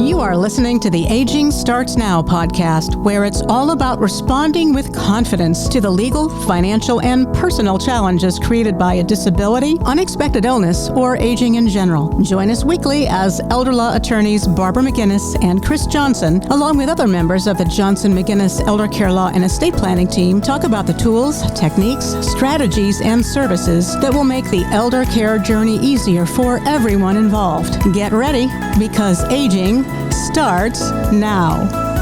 You are listening to the Aging Starts Now podcast, where it's all about responding with confidence to the legal, financial, and personal challenges created by a disability, unexpected illness, or aging in general. Join us weekly as elder law attorneys Barbara McGinnis and Chris Johnson, along with other members of the Johnson McGinnis Elder Care Law and Estate Planning team, talk about the tools, techniques, strategies, and services that will make the elder care journey easier for everyone involved. Get ready, because aging starts now.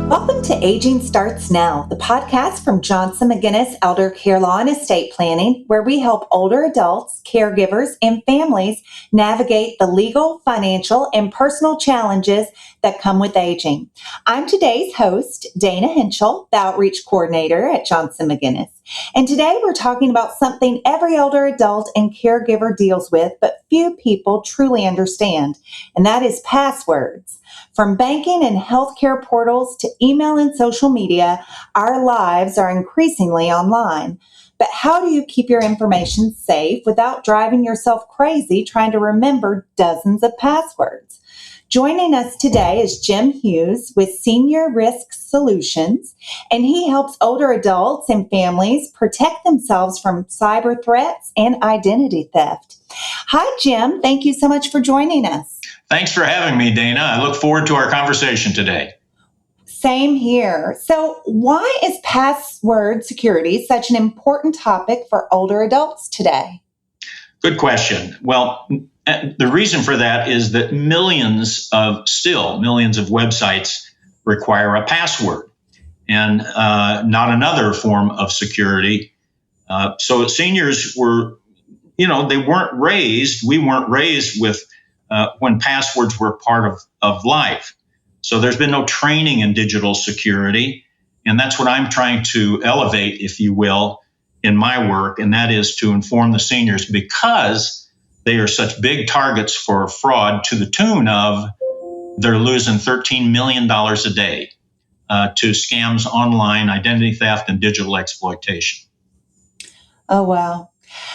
Welcome to Aging Starts Now, the podcast from Johnson McGinnis Elder Care Law and Estate Planning, where we help older adults, caregivers, and families navigate the legal, financial, and personal challenges that come with aging. I'm today's host, Dana Hentschel, the Outreach Coordinator at Johnson McGinnis. And today we're talking about something every older adult and caregiver deals with, but few people truly understand, and that is passwords. From banking and healthcare portals to email and social media, our lives are increasingly online. But how do you keep your information safe without driving yourself crazy trying to remember dozens of passwords? Joining us today is Jim Hughes with Senior Risk Solutions, and he helps older adults and families protect themselves from cyber threats and identity theft. Hi, Jim. Thank you so much for joining us. Thanks for having me, Dana. I look forward to our conversation today. Same here. So why is password security such an important topic for older adults today? Good question. Well, the reason for that is that millions of websites require a password and not another form of security. So seniors we weren't raised with when passwords were part of life. So there's been no training in digital security. And that's what I'm trying to elevate, if you will, in my work. And that is to inform the seniors, because they are such big targets for fraud to the tune of they're losing $13 million a day to scams online, identity theft, and digital exploitation. Oh, wow.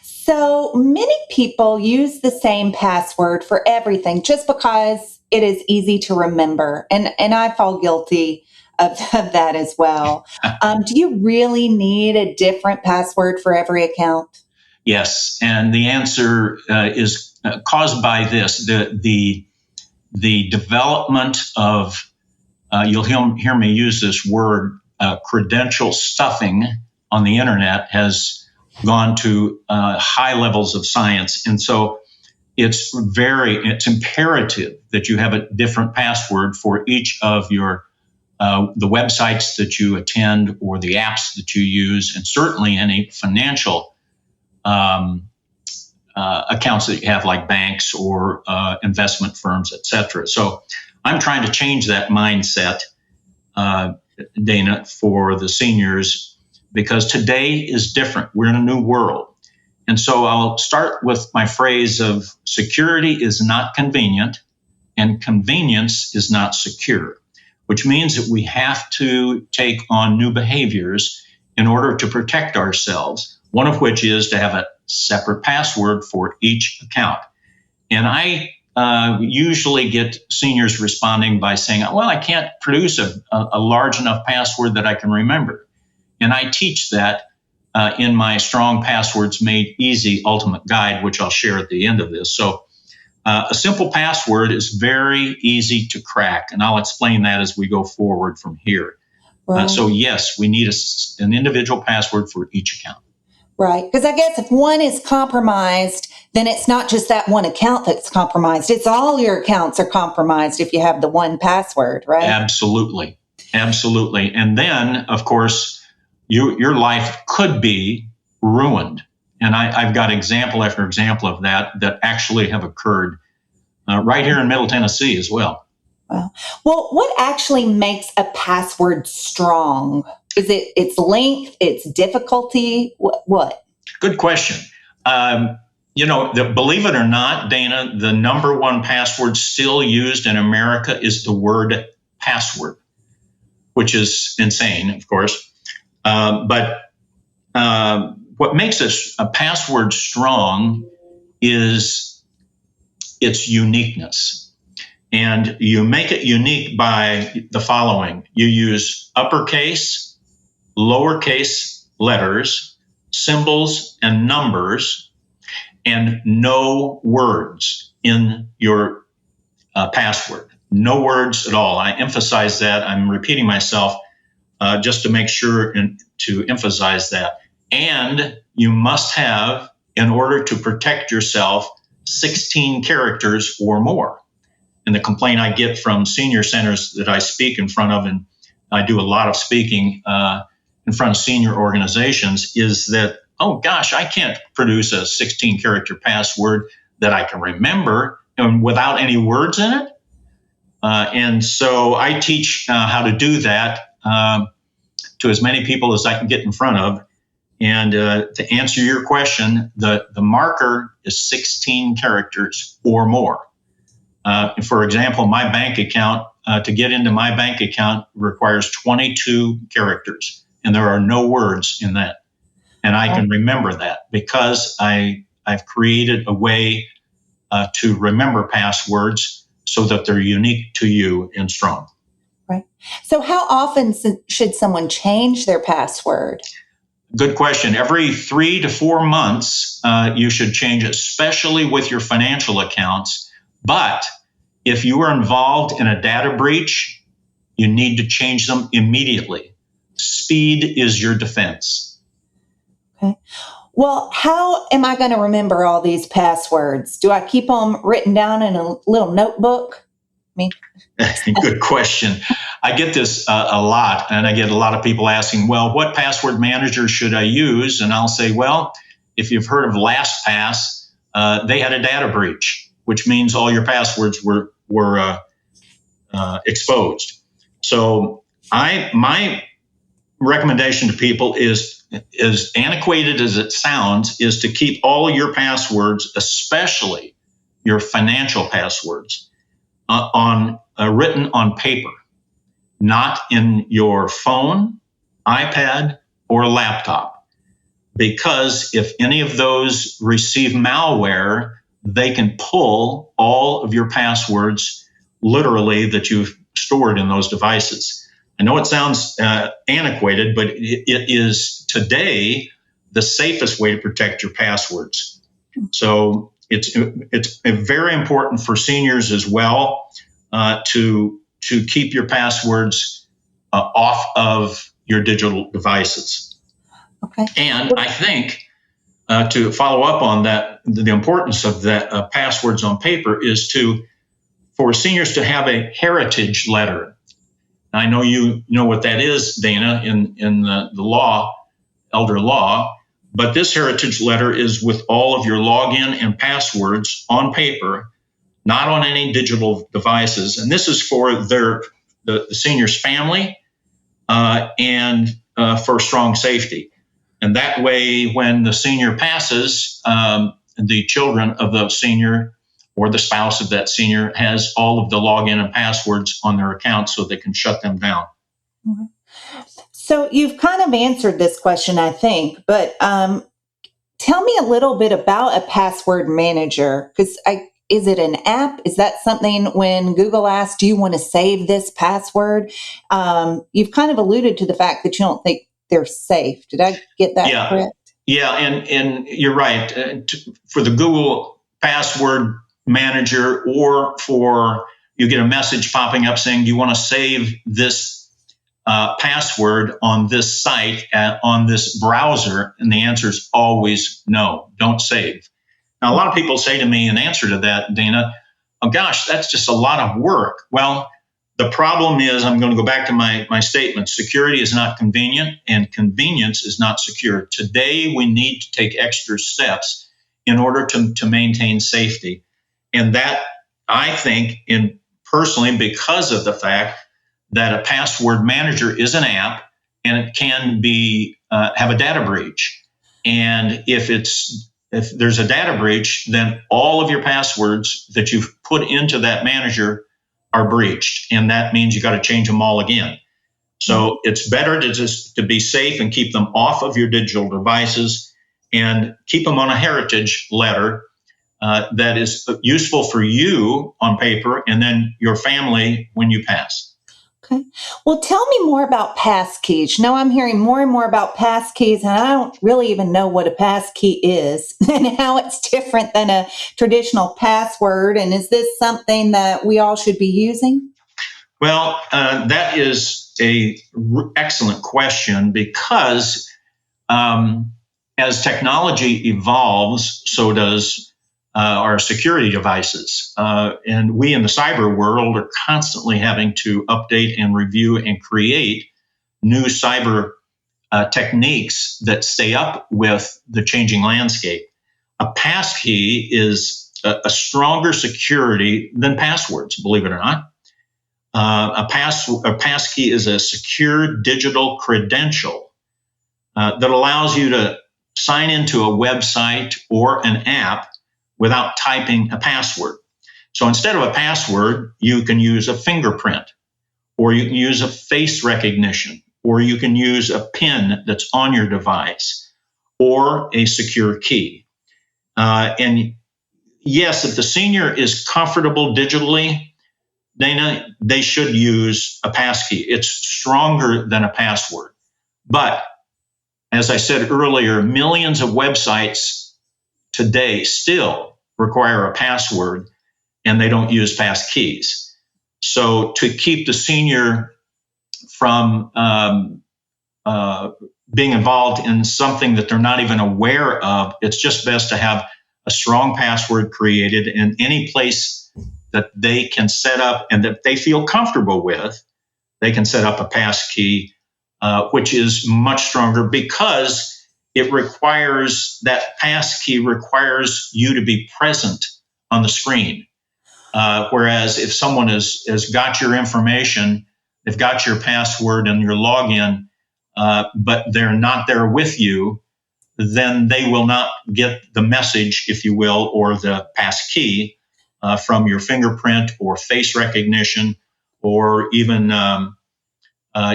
So many people use the same password for everything just because it is easy to remember. And I fall guilty of that as well. Do you really need a different password for every account? Yes, and the answer is caused by this: the development of you'll hear me use this word, credential stuffing on the internet has gone to high levels of science, and so it's imperative that you have a different password for each of your the websites that you attend or the apps that you use, and certainly any financial accounts that you have, like banks or investment firms, etc. So I'm trying to change that mindset, Dana, for the seniors, because today is different. We're in a new world. And so I'll start with my phrase of security is not convenient and convenience is not secure, which means that we have to take on new behaviors in order to protect ourselves, one of which is to have a separate password for each account. And I usually get seniors responding by saying, well, I can't produce a large enough password that I can remember. And I teach that in my Strong Passwords Made Easy Ultimate Guide, which I'll share at the end of this. So a simple password is very easy to crack, and I'll explain that as we go forward from here. Right. So yes, we need an individual password for each account. Right, because I guess if one is compromised, then it's not just that one account that's compromised. It's all your accounts are compromised if you have the one password, right? Absolutely. And then, of course, your life could be ruined. And I've got example after example of that actually have occurred right here in Middle Tennessee as well. Wow. Well, what actually makes a password strong? Is it its length, its difficulty? What? Good question. Believe it or not, Dana, the number one password still used in America is the word password, which is insane, of course. But what makes a password strong is its uniqueness. And you make it unique by the following. You use uppercase, lowercase letters, symbols, and numbers, and no words in your password. No words at all. I emphasize that. I'm repeating myself just to make sure and to emphasize that. And you must have, in order to protect yourself, 16 characters or more. And the complaint I get from senior centers that I speak in front of, and I do a lot of speaking in front of senior organizations, is that, oh gosh, I can't produce a 16-character password that I can remember and without any words in it. And so I teach how to do that to as many people as I can get in front of. And to answer your question, the marker is 16 characters or more. For example, my bank account, to get into my bank account requires 22 characters, and there are no words in that. And I can remember that because I've created a way to remember passwords so that they're unique to you and strong. Right. So how often should someone change their password? Good question. Every 3 to 4 months, you should change it, especially with your financial accounts. But if you are involved in a data breach, you need to change them immediately. Speed is your defense. Okay. Well, how am I going to remember all these passwords? Do I keep them written down in a little notebook? Good question. I get this a lot, and I get a lot of people asking, well, what password manager should I use? And I'll say, well, if you've heard of LastPass, they had a data breach, which means all your passwords were exposed. So my recommendation to people is, as antiquated as it sounds, is to keep all your passwords, especially your financial passwords, written on paper, not in your phone, iPad, or laptop. Because if any of those receive malware, they can pull all of your passwords literally that you've stored in those devices. I know it sounds antiquated, but it is today the safest way to protect your passwords. So it's very important for seniors as well to keep your passwords off of your digital devices. Okay. And I think to follow up on that, the importance of that passwords on paper is for seniors to have a heritage letter. I know you know what that is, Dana, in the law, elder law, but this heritage letter is with all of your login and passwords on paper, not on any digital devices. And this is for the senior's family and for strong safety. And that way, when the senior passes, the children of the senior or the spouse of that senior has all of the login and passwords on their account so they can shut them down. Mm-hmm. So you've kind of answered this question, I think, but tell me a little bit about a password manager, because is it an app? Is that something when Google asks, do you want to save this password? You've kind of alluded to the fact that you don't think they're safe. Did I get that correct? Yeah, and you're right. For the Google password manager, or for you get a message popping up saying, do you want to save this password on this site, on this browser? And the answer is always no, don't save. Now, a lot of people say to me in answer to that, Dana, oh gosh, that's just a lot of work. Well, the problem is, I'm going to go back to my statement, security is not convenient and convenience is not secure. Today, we need to take extra steps in order to maintain safety. And that, I think, personally, because of the fact that a password manager is an app and it can be have a data breach. And if there's a data breach, then all of your passwords that you've put into that manager are breached, and that means you got to change them all again. So it's better to be safe and keep them off of your digital devices and keep them on a heritage letter that is useful for you on paper and then your family when you pass. Okay. Well, tell me more about passkeys. Now I'm hearing more and more about passkeys, and I don't really even know what a passkey is and how it's different than a traditional password. And is this something that we all should be using? Well, that is a excellent question because as technology evolves, so does our security devices. And we in the cyber world are constantly having to update and review and create new cyber techniques that stay up with the changing landscape. A passkey is a stronger security than passwords, believe it or not. A passkey is a secure digital credential that allows you to sign into a website or an app without typing a password. So instead of a password, you can use a fingerprint, or you can use a face recognition, or you can use a PIN that's on your device, or a secure key. And yes, if the senior is comfortable digitally, Dana, they should use a passkey. It's stronger than a password. But as I said earlier, millions of websites today still require a password, and they don't use passkeys. So to keep the senior from being involved in something that they're not even aware of, it's just best to have a strong password created in any place that they can set up and that they feel comfortable with. They can set up a passkey, which is much stronger because it requires, that passkey requires you to be present on the screen. Whereas if someone has got your information, they've got your password and your login, but they're not there with you, then they will not get the message, if you will, or the passkey from your fingerprint or face recognition, or even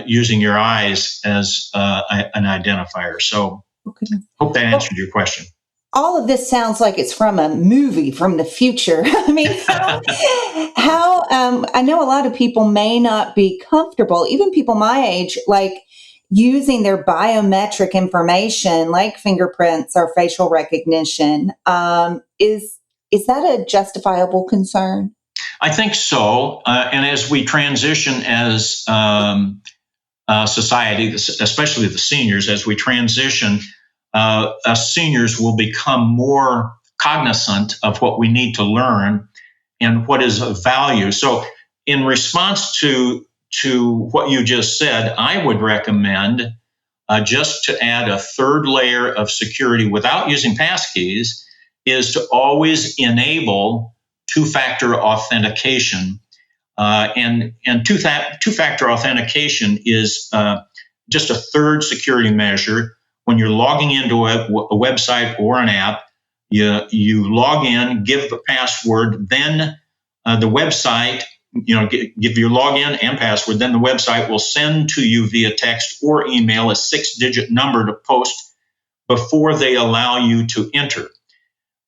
using your eyes as an identifier. So okay. Hope that answered your question. All of this sounds like it's from a movie from the future. I mean, how I know a lot of people may not be comfortable, even people my age, like using their biometric information like fingerprints or facial recognition. Is that a justifiable concern? I think so. And as we transition as society, especially the seniors, as we transition, us seniors will become more cognizant of what we need to learn and what is of value. So in response to what you just said, I would recommend just to add a third layer of security without using passkeys is to always enable two-factor authentication. And two-factor authentication is just a third security measure. When you're logging into a website or an app, you log in, give the password, then the website, give your login and password, then the website will send to you via text or email a 6-digit number to post before they allow you to enter.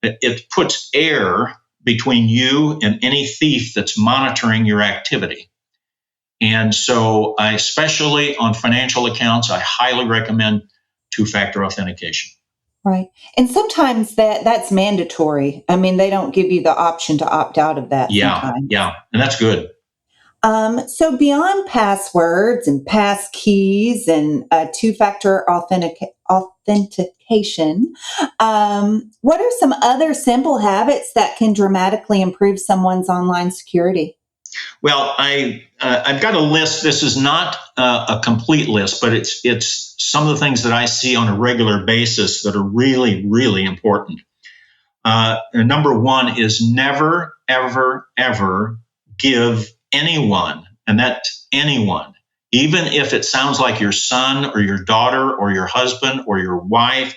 It puts air between you and any thief that's monitoring your activity. And so especially on financial accounts, I highly recommend two-factor authentication. Right. And sometimes that's mandatory. I mean, they don't give you the option to opt out of that sometimes. Yeah, and that's good. So beyond passwords and passkeys and two-factor authentication, what are some other simple habits that can dramatically improve someone's online security? Well, I've got a list. This is not a complete list, but it's some of the things that I see on a regular basis that are really, really important. Number one is never, ever, ever give anyone, and that's anyone, even if it sounds like your son or your daughter or your husband or your wife,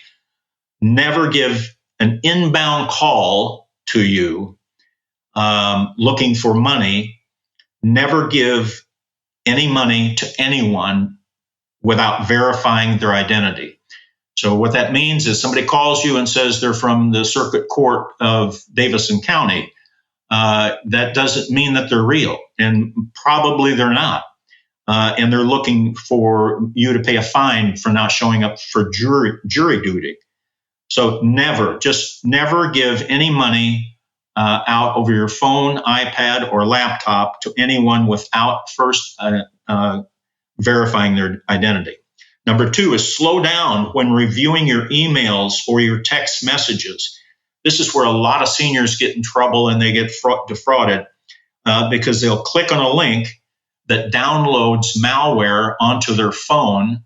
never give an inbound call to you looking for money. Never give any money to anyone without verifying their identity. So what that means is somebody calls you and says they're from the circuit court of Davison County. That doesn't mean that they're real, and probably they're not. And they're looking for you to pay a fine for not showing up for jury duty. So never give any money out over your phone, iPad, or laptop to anyone without first verifying their identity. Number 2 is slow down when reviewing your emails or your text messages. This is where a lot of seniors get in trouble and they get defrauded because they'll click on a link that downloads malware onto their phone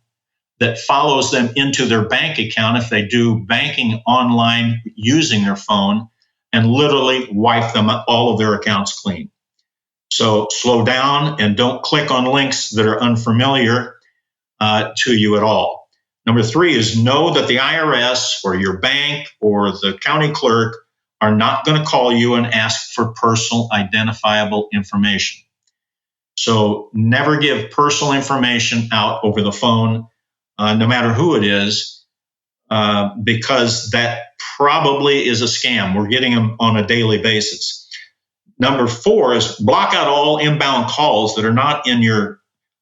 that follows them into their bank account if they do banking online using their phone, and literally wipe them all of their accounts clean. So slow down and don't click on links that are unfamiliar to you at all. Number 3 is know that the IRS or your bank or the county clerk are not going to call you and ask for personal identifiable information. So never give personal information out over the phone, no matter who it is, because that probably is a scam. We're getting them on a daily basis. Number 4 is block out all inbound calls that are not in your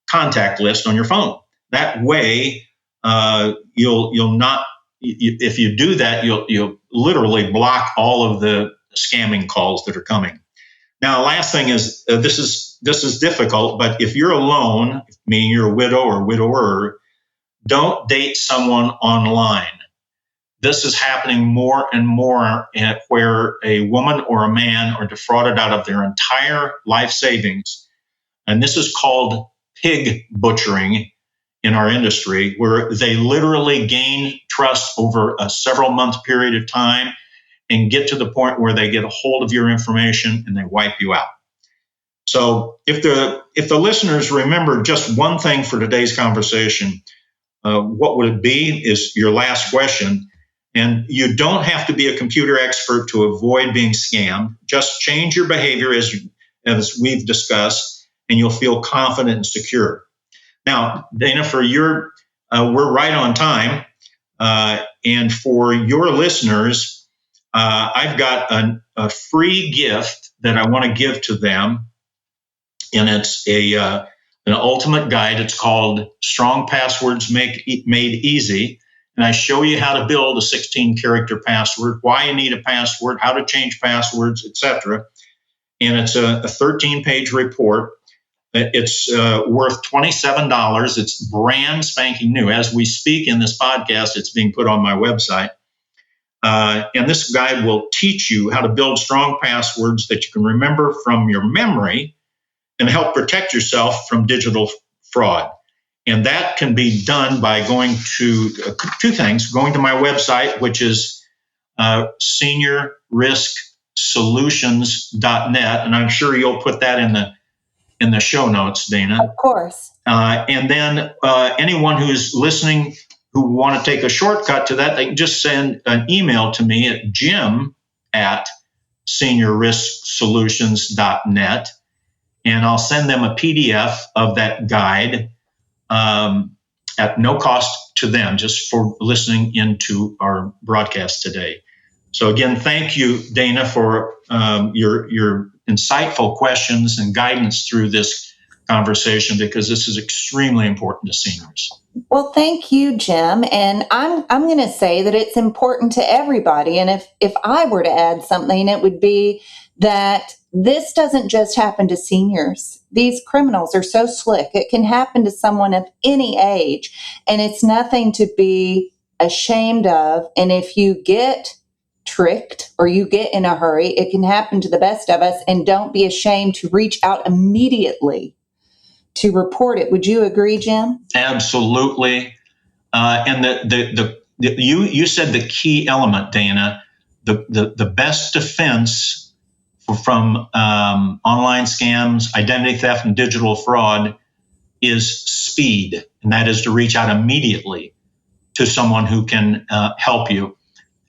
contact list on your phone. That way, you'll not. If you do that, you'll literally block all of the scamming calls that are coming. Now, last thing is this is difficult, but if you're alone, meaning you're a widow or widower, don't date someone online. This is happening more and more where a woman or a man are defrauded out of their entire life savings. And this is called pig butchering in our industry, where they literally gain trust over a several month period of time and get to the point where they get a hold of your information and they wipe you out. So if the listeners remember just one thing for today's conversation, what would it be is your last question. And you don't have to be a computer expert to avoid being scammed. Just change your behavior as we've discussed, and you'll feel confident and secure. Now, Dana, for we're right on time. And for your listeners, I've got a free gift that I want to give to them. And it's an ultimate guide. It's called Strong Passwords Made Easy. And I show you how to build a 16-character password, why you need a password, how to change passwords, etc. And it's a 13-page report. It's worth $27. It's brand spanking new. As we speak in this podcast, it's being put on my website. And this guide will teach you how to build strong passwords that you can remember from your memory and help protect yourself from digital fraud. And that can be done by going to two things, going to my website, which is seniorrisksolutions.net. And I'm sure you'll put that in the show notes, Dana. Of course. And then anyone who's listening who want to take a shortcut to that, they can just send an email to me at jim@seniorrisksolutions.net. And I'll send them a PDF of that guide at no cost to them, just for listening into our broadcast today. So again, thank you, Dana, for your insightful questions and guidance through this conversation, because this is extremely important to seniors. Well, thank you, Jim. And I'm going to say that it's important to everybody. And if I were to add something, it would be that this doesn't just happen to seniors. These criminals are so slick. It can happen to someone of any age, and it's nothing to be ashamed of. And if you get tricked or you get in a hurry, it can happen to the best of us, and don't be ashamed to reach out immediately to report it. Would you agree, Jim? Absolutely. And you said the key element, Dana, the best defense from online scams, identity theft, and digital fraud is speed. And that is to reach out immediately to someone who can help you.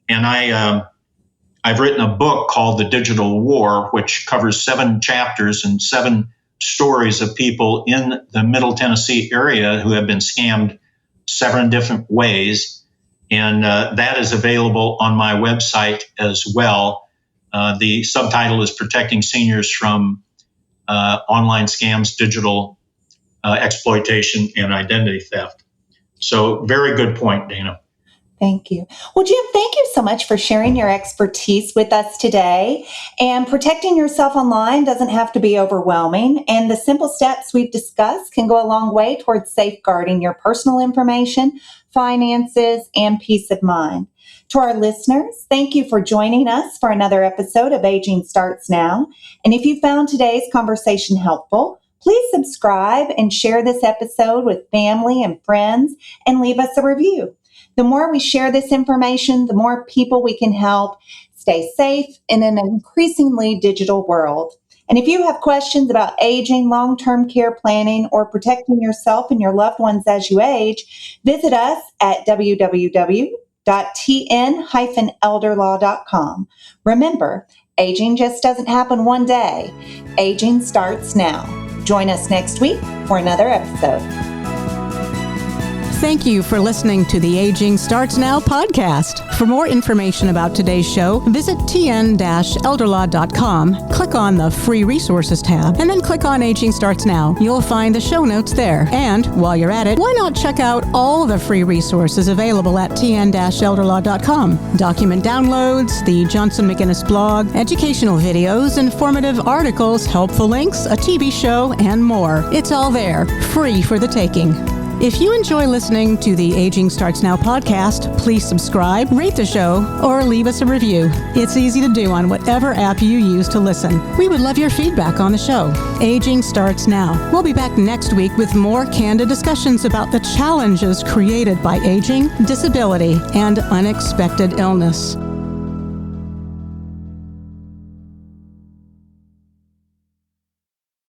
And I've written a book called The Digital War, which covers 7 chapters and 7 stories of people in the Middle Tennessee area who have been scammed 7 different ways. And that is available on my website as well. The subtitle is Protecting Seniors from Online Scams, Digital Exploitation, and Identity Theft. So very good point, Dana. Thank you. Well, Jim, thank you so much for sharing your expertise with us today. And protecting yourself online doesn't have to be overwhelming. And the simple steps we've discussed can go a long way towards safeguarding your personal information, finances, and peace of mind. To our listeners, thank you for joining us for another episode of Aging Starts Now. And if you found today's conversation helpful, please subscribe and share this episode with family and friends and leave us a review. The more we share this information, the more people we can help stay safe in an increasingly digital world. And if you have questions about aging, long-term care planning, or protecting yourself and your loved ones as you age, visit us at www.tn-elderlaw.com. Remember, aging just doesn't happen one day. Aging starts now. Join us next week for another episode. Thank you for listening to the Aging Starts Now podcast. For more information about today's show, visit tn-elderlaw.com, click on the Free Resources tab, and then click on Aging Starts Now. You'll find the show notes there. And while you're at it, why not check out all the free resources available at tn-elderlaw.com. Document downloads, the Johnson McGinnis blog, educational videos, informative articles, helpful links, a TV show, and more. It's all there, free for the taking. If you enjoy listening to the Aging Starts Now podcast, please subscribe, rate the show, or leave us a review. It's easy to do on whatever app you use to listen. We would love your feedback on the show. Aging Starts Now. We'll be back next week with more candid discussions about the challenges created by aging, disability, and unexpected illness.